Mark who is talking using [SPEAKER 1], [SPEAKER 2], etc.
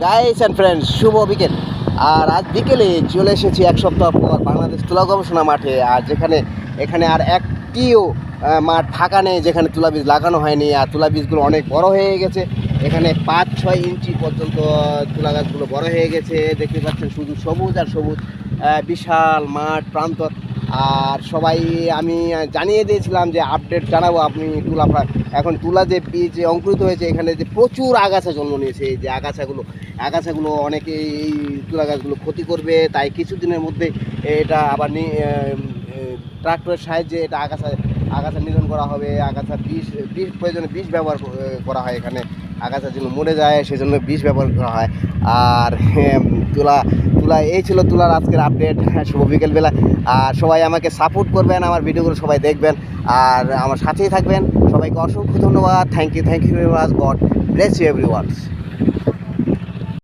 [SPEAKER 1] Guys and friends, শুভ বিকেল। আর আজ বিকেলে চলে এসেছি এক সপ্তাহ পর বাংলাদেশ তুলা গবেষণা মাঠে। আর এখানে আর একটিও মাঠ ফাঁকা নেই যেখানে তুলা বীজ লাগানো হয়নি। আর তুলা বীজগুলো অনেক বড় হয়ে গেছে। এখানে 5-6 ইঞ্চি পর্যন্ত তুলা গাছগুলো বড় হয়ে গেছে। দেখতে পাচ্ছেন শুধু সবুজ আর সবুজ, বিশাল মাঠ প্রান্তর। আর সবাই আমি জানিয়ে দিয়েছিলাম যে আপডেট জানাবো। আপনি এখন তুলা যে বীজ অঙ্কুরিত হয়েছে, এখানে যে প্রচুর আগাছা জন্ম নিয়েছে। এই যে আগাছাগুলো অনেকে এই তুলা গাছগুলো ক্ষতি করবে, তাই কিছুদিনের মধ্যে এটা আবার ট্রাক্টরের সাহায্যে এটা আগাছা নিধন করা হবে। আগাছা বিষ প্রয়োজনে বিষ ব্যবহার করা হয় এখানে। আগাছা যেন মরে যায় সেজন্য বিষ ব্যবহার করা হয়। আর তুলা এই ছিল তুলার আজকের আপডেট। শুভ বিকেলবেলা। আর সবাই আমাকে সাপোর্ট করবেন, আমার ভিডিওগুলো সবাই দেখবেন আর আমার সাথেই থাকবেন। সবাইকে অসংখ্য ধন্যবাদ। Thank you very much. God bless you everyone.